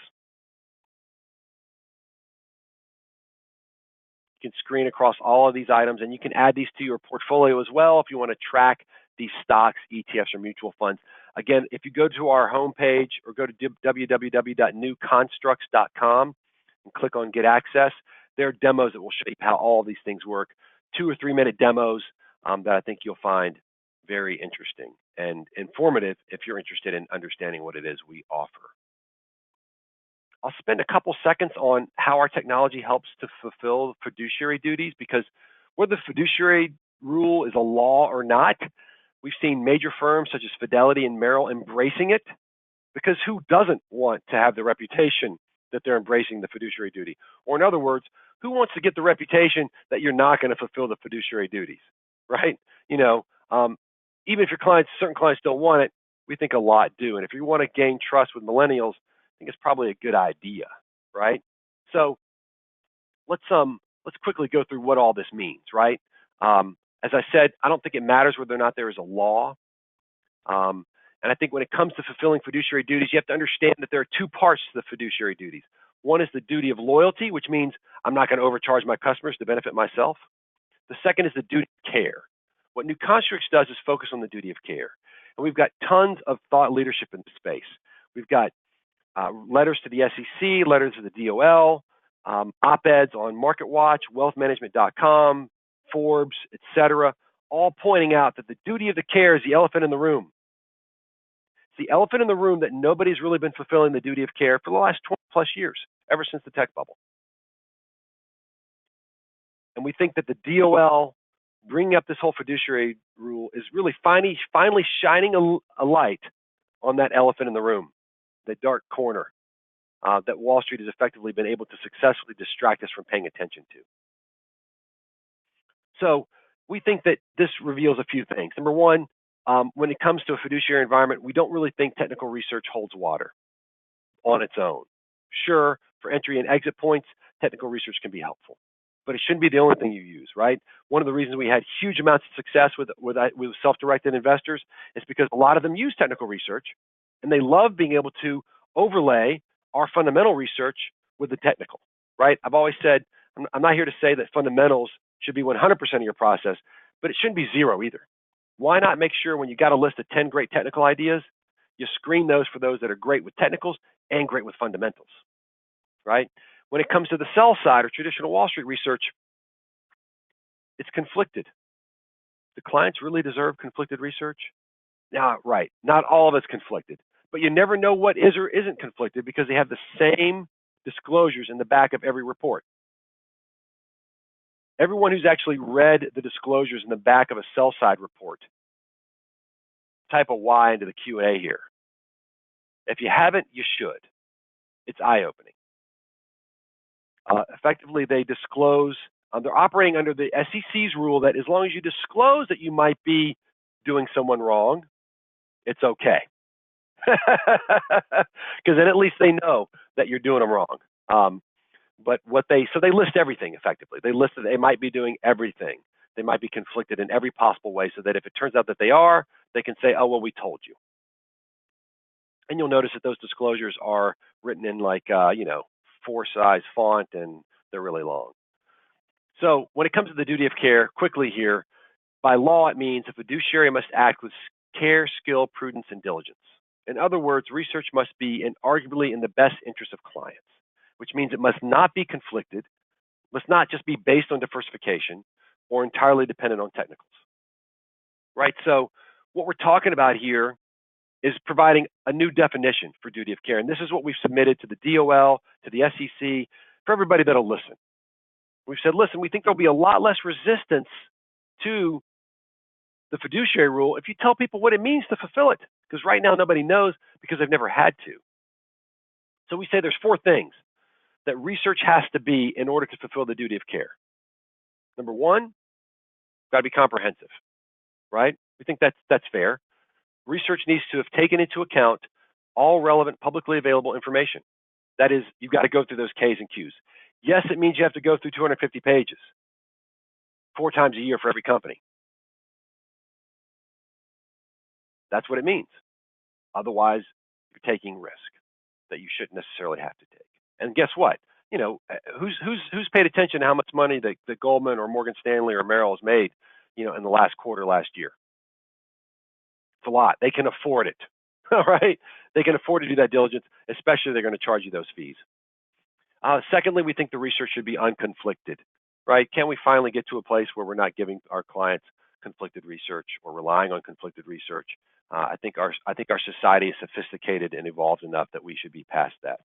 You can screen across all of these items, and you can add these to your portfolio as well if you want to track these stocks, ETFs, or mutual funds. Again, if you go to our homepage or go to www.newconstructs.com and click on Get Access, there are demos that will show you how all of these things work. 2 or 3 minute demos that I think you'll find very interesting and informative if you're interested in understanding what it is we offer. I'll spend a couple seconds on how our technology helps to fulfill fiduciary duties, because whether the fiduciary rule is a law or not, we've seen major firms such as Fidelity and Merrill embracing it, because who doesn't want to have the reputation that they're embracing the fiduciary duty? Or in other words, who wants to get the reputation that you're not going to fulfill the fiduciary duties, right? Even if certain clients don't want it, we think a lot do. And if you want to gain trust with millennials, I think it's probably a good idea, right? So let's quickly go through what all this means, right? As I said, I don't think it matters whether or not there is a law. And I think when it comes to fulfilling fiduciary duties, you have to understand that there are 2 parts to the fiduciary duties. One is the duty of loyalty, which means I'm not going to overcharge my customers to benefit myself. The second is the duty of care. What New Constructs does is focus on the duty of care. And we've got tons of thought leadership in the space. We've got letters to the SEC, letters to the DOL, op-eds on MarketWatch, wealthmanagement.com, Forbes, etc., all pointing out that the duty of the care is the elephant in the room. It's the elephant in the room that nobody's really been fulfilling the duty of care for the last 20 plus years, ever since the tech bubble. And we think that the DOL bringing up this whole fiduciary rule is really finally shining a light on that elephant in the room, that dark corner that Wall Street has effectively been able to successfully distract us from paying attention to. So we think that this reveals a few things. Number one, when it comes to a fiduciary environment, we don't really think technical research holds water on its own. Sure, for entry and exit points, technical research can be helpful, but it shouldn't be the only thing you use, right? One of the reasons we had huge amounts of success with self-directed investors is because a lot of them use technical research, and they love being able to overlay our fundamental research with the technical, right? I've always said, I'm not here to say that fundamentals should be 100% of your process, but it shouldn't be zero either. Why not make sure when you got a list of 10 great technical ideas, you screen those for those that are great with technicals and great with fundamentals, right? When it comes to the sell side or traditional Wall Street research, it's conflicted. Do clients really deserve conflicted research? Now, right, not all of it's conflicted, but you never know what is or isn't conflicted because they have the same disclosures in the back of every report. Everyone who's actually read the disclosures in the back of a sell-side report, type a Y into the Q&A here. If you haven't, you should. It's eye-opening. Effectively, they disclose, they're operating under the SEC's rule that as long as you disclose that you might be doing someone wrong, it's okay. Because then at least they know that you're doing them wrong. But so they list everything effectively. They list that they might be doing everything. They might be conflicted in every possible way so that if it turns out that they are, they can say, oh, well, we told you. And you'll notice that those disclosures are written in like, 4-size font, and they're really long. So when it comes to the duty of care, quickly here, by law, it means a fiduciary must act with care, skill, prudence, and diligence. In other words, research must be arguably in the best interest of clients, which means it must not be conflicted, must not just be based on diversification or entirely dependent on technicals, right? So what we're talking about here is providing a new definition for duty of care. And this is what we've submitted to the DOL, to the SEC, for everybody that'll listen. We've said, listen, we think there'll be a lot less resistance to the fiduciary rule if you tell people what it means to fulfill it, because right now nobody knows because they've never had to. So we say there's 4 things that research has to be in order to fulfill the duty of care. Number 1, got to be comprehensive, right? We think that's fair. Research needs to have taken into account all relevant publicly available information. That is, you've got to go through those K's and Q's. Yes, it means you have to go through 250 pages 4 times a year for every company. That's what it means. Otherwise, you're taking risk that you shouldn't necessarily have to take. And guess what? Who's paid attention to how much money that Goldman or Morgan Stanley or Merrill has made, in the last quarter last year? It's a lot. They can afford it. All right? They can afford to do that diligence, especially if they're going to charge you those fees. Secondly, we think the research should be unconflicted, right? Can we finally get to a place where we're not giving our clients conflicted research or relying on conflicted research? I think our society is sophisticated and evolved enough that we should be past that.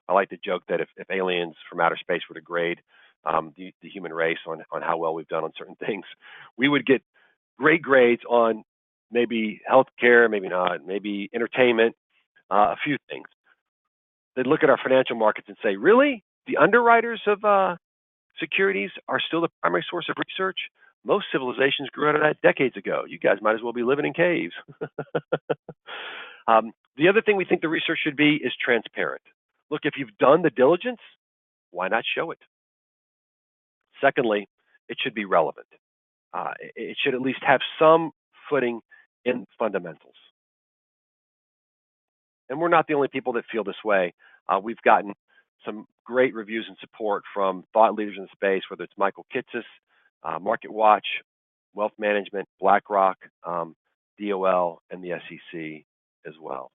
I like to joke that if aliens from outer space were to grade the human race on how well we've done on certain things, we would get great grades on maybe healthcare, maybe not, maybe entertainment, a few things. They'd look at our financial markets and say, really? The underwriters of securities are still the primary source of research? Most civilizations grew out of that decades ago. You guys might as well be living in caves. The other thing we think the research should be is transparent. Look, if you've done the diligence, why not show it? Secondly, it should be relevant. It should at least have some footing in fundamentals. And we're not the only people that feel this way. We've gotten some great reviews and support from thought leaders in the space, whether it's Michael Kitces, Market Watch, Wealth Management, BlackRock, DOL, and the SEC as well.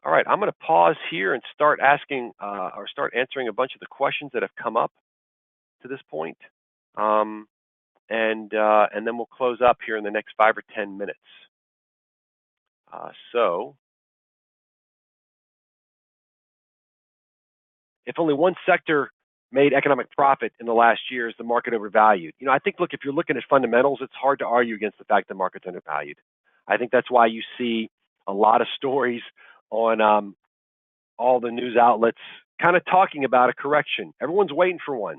All right, I'm going to pause here and start asking or start answering a bunch of the questions that have come up to this point. And then we'll close up here in the next 5 or 10 minutes. So, if only one sector made economic profit in the last year, is the market overvalued? I think, look, if you're looking at fundamentals, it's hard to argue against the fact the market's undervalued. I think that's why you see a lot of stories on all the news outlets kind of talking about a correction. Everyone's waiting for one.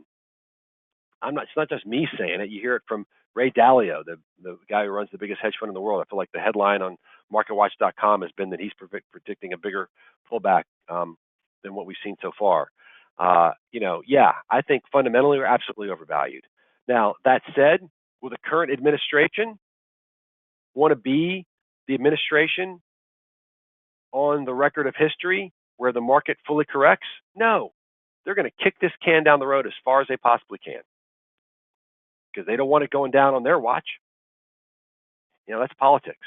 It's not just me saying it. You hear it from Ray Dalio, the guy who runs the biggest hedge fund in the world. I feel like the headline on MarketWatch.com has been that he's predicting a bigger pullback than what we've seen so far. Yeah, I think fundamentally we're absolutely overvalued. Now, that said, will the current administration want to be the administration on the record of history where the market fully corrects? No. They're going to kick this can down the road as far as they possibly can. because they don't want it going down on their watch. You know, that's politics.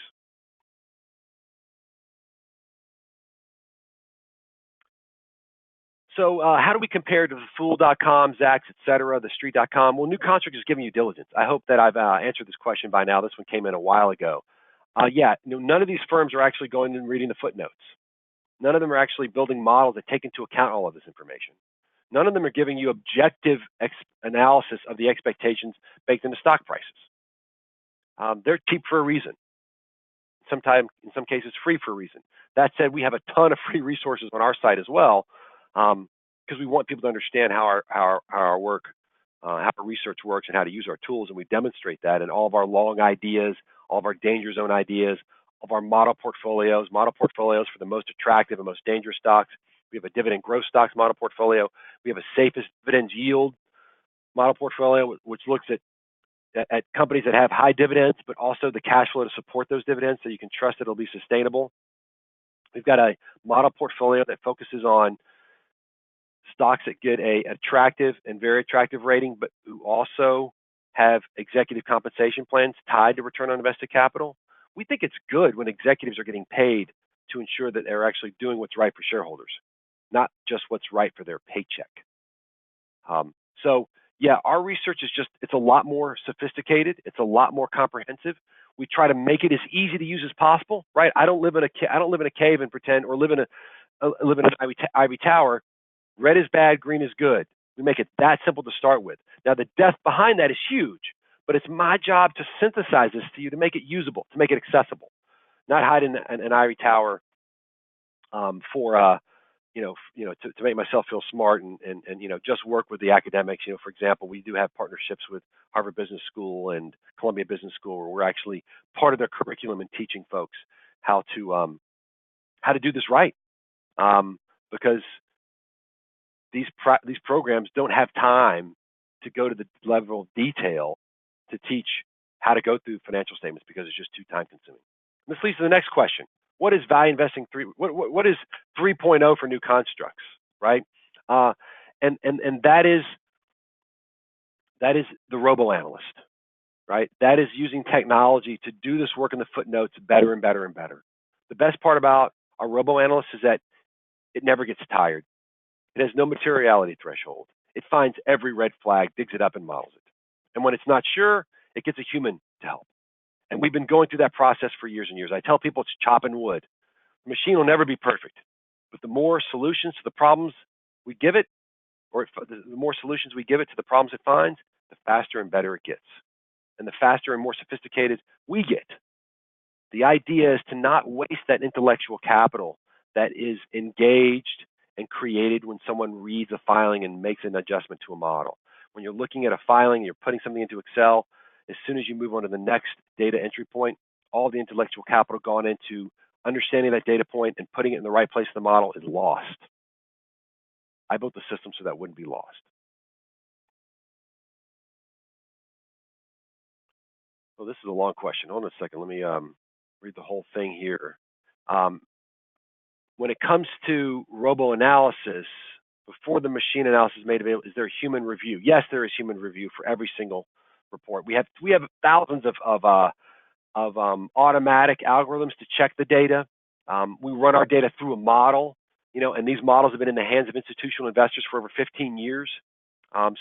So how do we compare to the Fool.com, Zacks, et cetera, the Street.com? Well, New Construct is giving you diligence. I hope that I've answered this question by now. This one came in a while ago. Yeah, none of these firms are actually going and reading the footnotes. None of them are actually building models that take into account all of this information. None of them are giving you objective analysis of the expectations baked into stock prices. They're cheap for a reason. Sometimes, in some cases, free for a reason. That said, we have a ton of free resources on our site as well, because we want people to understand how our work, how our research works, and how to use our tools, and we demonstrate that in all of our long ideas, all of our danger zone ideas, all of our model portfolios for the most attractive and most dangerous stocks. We have a dividend growth stocks model portfolio. We have a safest dividends yield model portfolio, which looks at companies that have high dividends, but also the cash flow to support those dividends, so you can trust that it'll be sustainable. We've got a model portfolio that focuses on stocks that get a attractive and very attractive rating, but who also have executive compensation plans tied to return on invested capital. We think it's good when executives are getting paid to ensure that they're actually doing what's right for shareholders, not just what's right for their paycheck. So yeah, our research is it's a lot more sophisticated. It's a lot more comprehensive. We try to make it as easy to use as possible, right? I don't live in a cave and pretend, or live in an ivory tower. Red is bad, green is good. We make it that simple to start with. Now, the depth behind that is huge, but it's my job to synthesize this to you, to make it usable, to make it accessible, not hide in an ivory tower to make myself feel smart and just work with the academics. For example, we do have partnerships with Harvard Business School and Columbia Business School, where we're actually part of their curriculum and teaching folks how to do this right, because these programs don't have time to go to the level of detail to teach how to go through financial statements, because it's just too time consuming. And this leads to the next question. What is value investing what is 3.0 for new constructs, right? And that is the Robo Analyst, right? That is using technology to do this work in the footnotes better and better and better. The best part about our Robo Analyst is that it never gets tired. It has no materiality threshold. It finds every red flag, digs it up, and models it. And when it's not sure, it gets a human to help. And we've been going through that process for years and years. I tell people it's chopping wood. The machine will never be perfect, but the more solutions to the problems we give it, or the more solutions we give it to the problems it finds, the faster and better it gets. And the faster and more sophisticated we get. The idea is to not waste that intellectual capital that is engaged and created when someone reads a filing and makes an adjustment to a model. When you're looking at a filing, you're putting something into Excel, as soon as you move on to the next data entry point, all the intellectual capital gone into understanding that data point and putting it in the right place in the model is lost. I built the system so that wouldn't be lost. Well, this is a long question. Hold on a second. Let me read the whole thing here. When it comes to Robo Analysis, before the machine analysis is made available, is there human review? Yes, there is human review for every single report. We have thousands of automatic algorithms to check the data. We run our data through a model, and these models have been in the hands of institutional investors for over 15 years.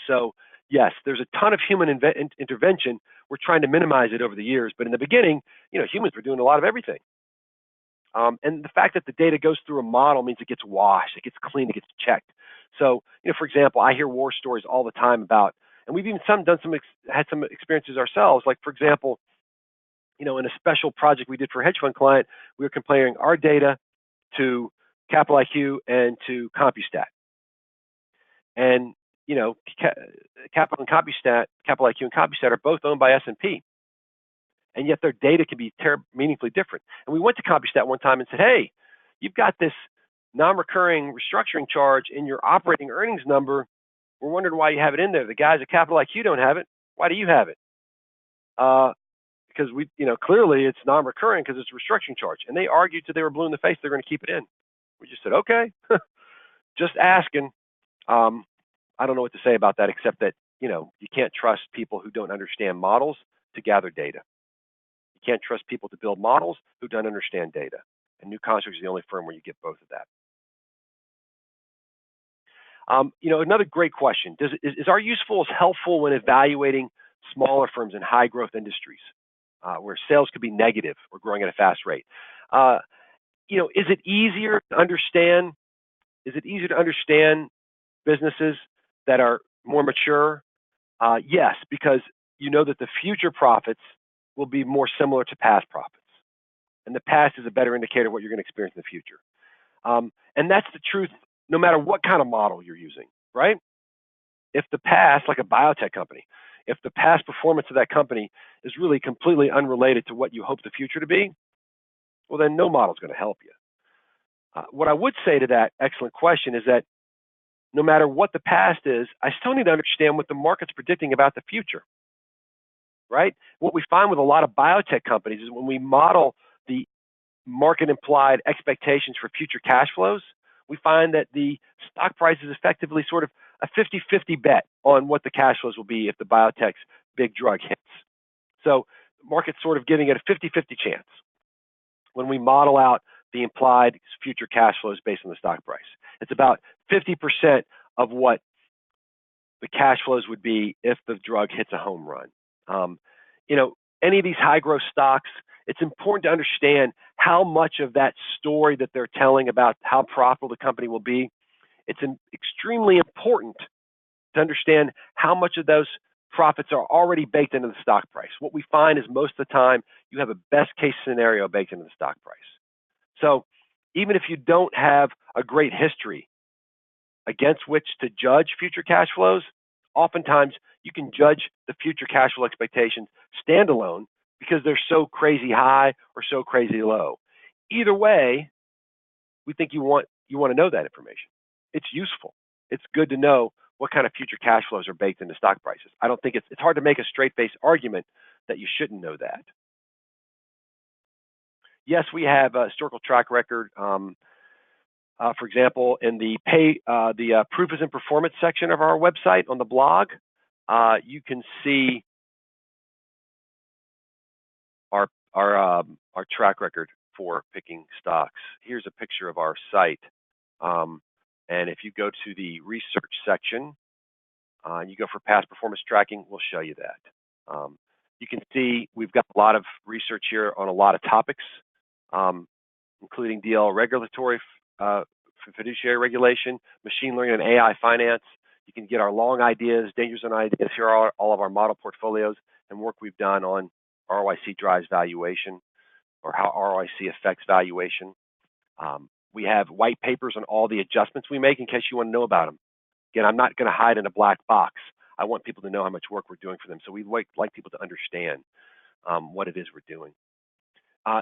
So yes, there's a ton of human intervention. We're trying to minimize it over the years, but in the beginning, humans were doing a lot of everything. And the fact that the data goes through a model means it gets washed, it gets cleaned, it gets checked. So, for example, I hear war stories all the time about, and we've even had some experiences ourselves. Like, for example, in a special project we did for a hedge fund client, we were comparing our data to Capital IQ and to CompuStat. And Capital IQ and CompuStat are both owned by S&P. And yet their data can be meaningfully different. And we went to CompuStat one time and said, hey, you've got this non-recurring restructuring charge in your operating earnings number. We're wondering why you have it in there. The guys at Capital IQ don't have it. Why do you have it? Because clearly it's non-recurring because it's a restructuring charge. And they argued till they were blue in the face they're going to keep it in. We just said, okay, just asking. I don't know what to say about that, except that, you can't trust people who don't understand models to gather data. You can't trust people to build models who don't understand data. And New Construct is the only firm where you get both of that. Another great question, is our useful helpful when evaluating smaller firms in high growth industries where sales could be negative or growing at a fast rate? Is it easier to understand? Is it easier to understand businesses that are more mature? Yes, because you know that the future profits will be more similar to past profits. And the past is a better indicator of what you're going to experience in the future. And that's the truth no matter what kind of model you're using, right? If the past, like a biotech company, if the past performance of that company is really completely unrelated to what you hope the future to be, well, then no model is going to help you. What I would say to that excellent question is that no matter what the past is, I still need to understand what the market's predicting about the future, right? What we find with a lot of biotech companies is when we model the market implied expectations for future cash flows, we find that the stock price is effectively sort of a 50-50 bet on what the cash flows will be if the biotech's big drug hits. So the market's sort of giving it a 50-50 chance when we model out the implied future cash flows based on the stock price. It's about 50% of what the cash flows would be if the drug hits a home run. Any of these high growth stocks, it's important to understand how much of that story that they're telling about how profitable the company will be. It's extremely important to understand how much of those profits are already baked into the stock price. What we find is most of the time you have a best case scenario baked into the stock price. So even if you don't have a great history against which to judge future cash flows, oftentimes you can judge the future cash flow expectations standalone because they're so crazy high or so crazy low. Either way, we think you want to know that information. It's useful. It's good to know what kind of future cash flows are baked into stock prices. I don't think it's hard to make a straight-faced argument that you shouldn't know that. Yes, we have a historical track record. For example, in the proof is in performance section of our website on the blog, you can see our track record for picking stocks. Here's a picture of our site, and if you go to the research section, you go for past performance tracking, we'll show you that. You can see we've got a lot of research here on a lot of topics, including DL regulatory, fiduciary regulation, machine learning and AI finance. You can get our long ideas, dangerous on ideas. Here are all of our model portfolios and work we've done on ROIC drives valuation or how ROIC affects valuation. We have white papers on all the adjustments we make in case you want to know about them. Again, I'm not going to hide in a black box. I want people to know how much work we're doing for them. So we'd like people to understand what it is we're doing.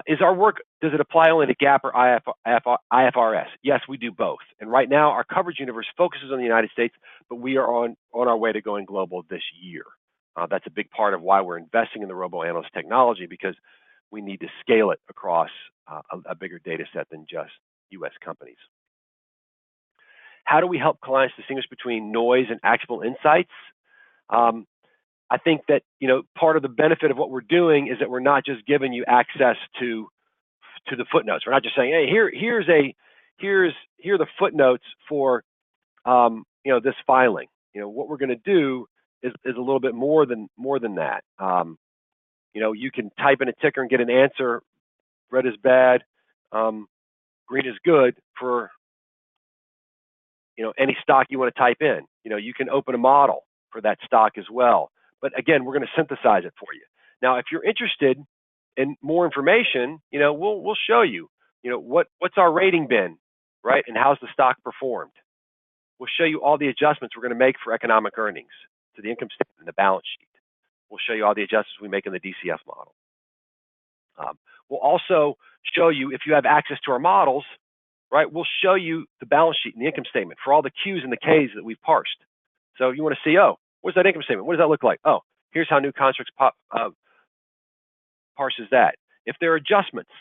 Is our work, does it apply only to GAAP or IFRS? Yes, we do both. And right now, our coverage universe focuses on the United States, but we are on our way to going global this year. That's a big part of why we're investing in the Robo Analyst technology, because we need to scale it across a bigger data set than just U.S. companies. How do we help clients distinguish between noise and actionable insights? I think that part of the benefit of what we're doing is that we're not just giving you access to the footnotes. We're not just saying, hey, here are the footnotes for this filing. What we're going to do is a little bit more than that. You can type in a ticker and get an answer. Red is bad, green is good for any stock you want to type in. You can open a model for that stock as well. But again, we're going to synthesize it for you. Now, if you're interested in more information, we'll show you, what's our rating been, right? And how's the stock performed? We'll show you all the adjustments we're going to make for economic earnings to the income statement and the balance sheet. We'll show you all the adjustments we make in the DCF model. We'll also show you, if you have access to our models, right, we'll show you the balance sheet and the income statement for all the Q's and the K's that we've parsed. So you want to see, what's that income statement? What does that look like? Here's how New Constructs parses that. If there are adjustments,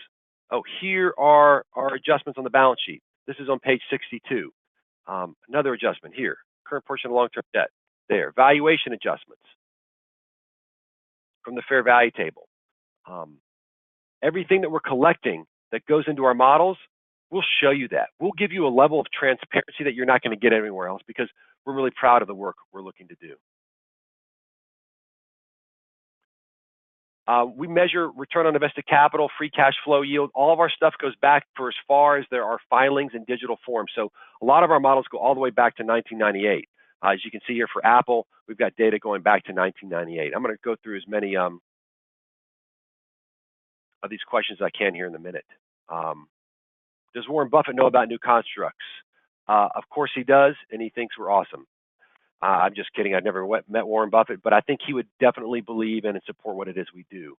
here are our adjustments on the balance sheet. This is on page 62. Another adjustment here, current portion of long-term debt. there. Valuation adjustments from the fair value table. Everything that we're collecting that goes into our models, we'll show you that. We'll give you a level of transparency that you're not going to get anywhere else because we're really proud of the work we're looking to do. We measure return on invested capital, free cash flow yield. All of our stuff goes back for as far as there are filings in digital form. So a lot of our models go all the way back to 1998. As you can see here for Apple, we've got data going back to 1998. I'm going to go through as many of these questions as I can here in a minute. Does Warren Buffett know about new constructs? Of course he does, and he thinks we're awesome. I'm just kidding. I've never met Warren Buffett, but I think he would definitely believe in and support what it is we do.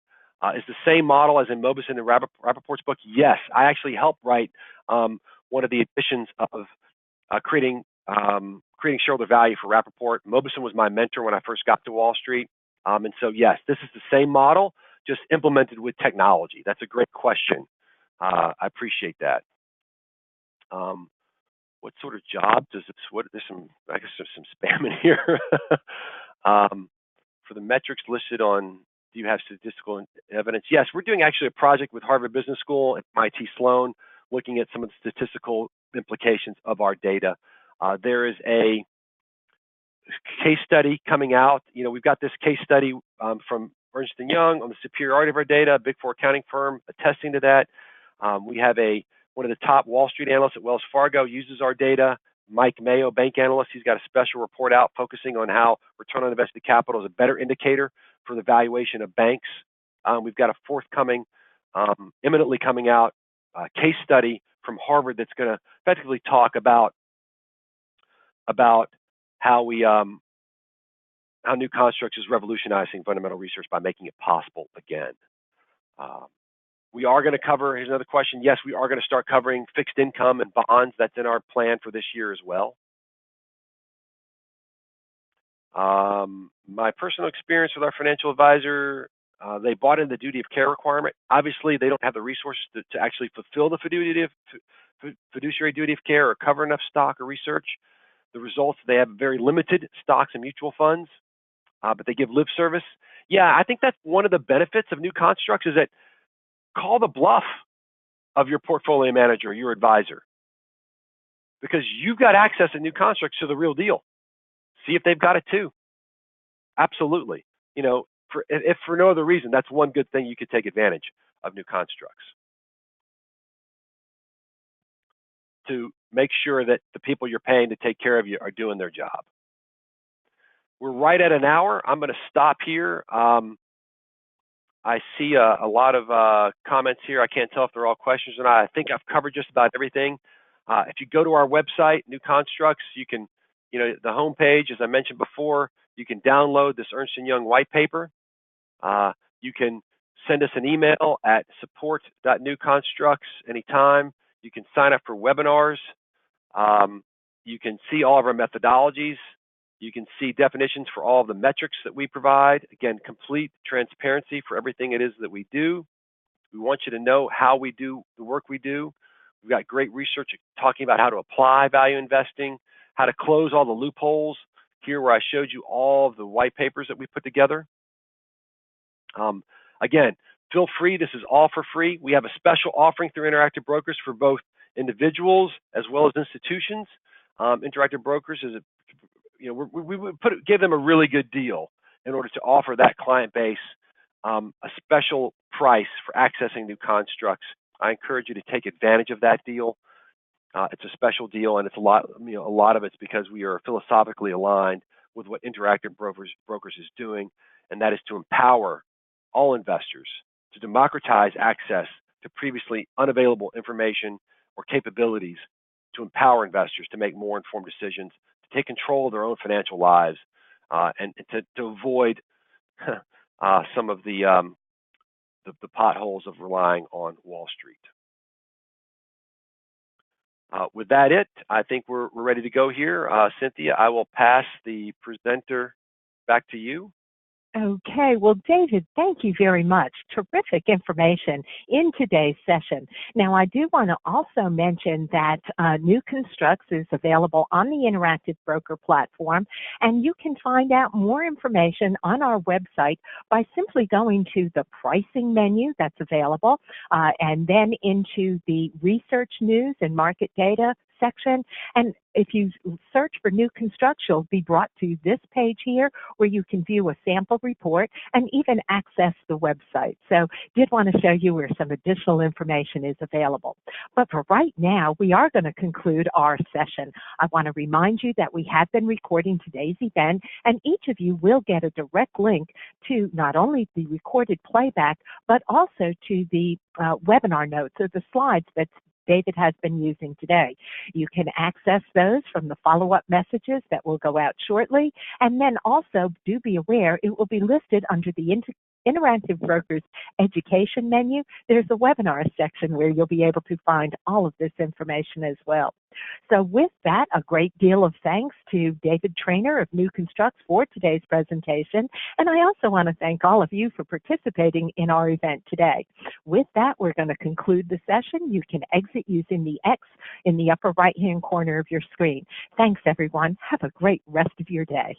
Is the same model as in Mobison and Rappaport's book? Yes. I actually helped write one of the editions of creating shareholder value for Rappaport. Mobison was my mentor when I first got to Wall Street. And so, yes, this is the same model, just implemented with technology. That's a great question. I appreciate that. What sort of job does this? There's some, I guess there's some spam in here. For the metrics listed on, do you have statistical evidence? Yes, we're doing actually a project with Harvard Business School and MIT Sloan, looking at some of the statistical implications of our data. There is a case study coming out. You know, we've got this case study from Ernst & Young on the superiority of our data, a Big Four accounting firm attesting to that. We have one of the top Wall Street analysts at Wells Fargo uses our data. Mike Mayo, bank analyst, he's got a special report out focusing on how return on invested capital is a better indicator for the valuation of banks. We've got a forthcoming, imminently coming out case study from Harvard that's going to effectively talk about how new constructs is revolutionizing fundamental research by making it possible again. We are going to cover, here's another question. Yes, we are going to start covering fixed income and bonds. That's in our plan for this year as well. My personal experience with our financial advisor, they bought in the duty of care requirement. Obviously, they don't have the resources to actually fulfill the fiduciary duty of care or cover enough stock or research. The results, they have very limited stocks and mutual funds, but they give lip service. Yeah, I think that's one of the benefits of new constructs is that call the bluff of your portfolio manager, your advisor, because you've got access in new constructs to the real deal. See if they've got it too. Absolutely. You know, if for no other reason, that's one good thing you could take advantage of new constructs. To make sure that the people you're paying to take care of you are doing their job. We're right at an hour. I'm going to stop here. I see a lot of comments here. I can't tell if they're all questions or not. I think I've covered just about everything. If you go to our website, New Constructs, you can, the homepage, as I mentioned before, you can download this Ernst & Young white paper. You can send us an email at support.newconstructs anytime. You can sign up for webinars. You can see all of our methodologies. You can see definitions for all of the metrics that we provide. Again, complete transparency for everything it is that we do. We want you to know how we do the work we do. We've got great research talking about how to apply value investing, how to close all the loopholes. Here where I showed you all of the white papers that we put together. Again, feel free. This is all for free. We have a special offering through Interactive Brokers for both individuals as well as institutions. Interactive Brokers is we would give them a really good deal in order to offer that client base a special price for accessing new constructs. I encourage you to take advantage of that deal. It's a special deal, and it's a lot of it's because we are philosophically aligned with what Interactive Brokers is doing, and that is to empower all investors to democratize access to previously unavailable information or capabilities to empower investors to make more informed decisions, to take control of their own financial lives, and to avoid some of the potholes of relying on Wall Street. With that, I think we're ready to go here. Cynthia, I will pass the presenter back to you. Okay, well, David, thank you very much. Terrific information in today's session. Now, I do want to also mention that New Constructs is available on the Interactive Broker platform, and you can find out more information on our website by simply going to the pricing menu that's available, and then into the research news and market data section. And if you search for New Constructs, you'll be brought to this page here where you can view a sample report and even access the website. So did want to show you where some additional information is available. But for right now, we are going to conclude our session. I want to remind you that we have been recording today's event, and each of you will get a direct link to not only the recorded playback, but also to the webinar notes or the slides that David has been using today. You can access those from the follow-up messages that will go out shortly, and then also do be aware it will be listed under the Interactive Brokers Education menu. There's a webinar section where you'll be able to find all of this information as well. So with that, a great deal of thanks to David Trainer of New Constructs for today's presentation. And I also want to thank all of you for participating in our event today. With that, we're going to conclude the session. You can exit using the X in the upper right-hand corner of your screen. Thanks, everyone. Have a great rest of your day.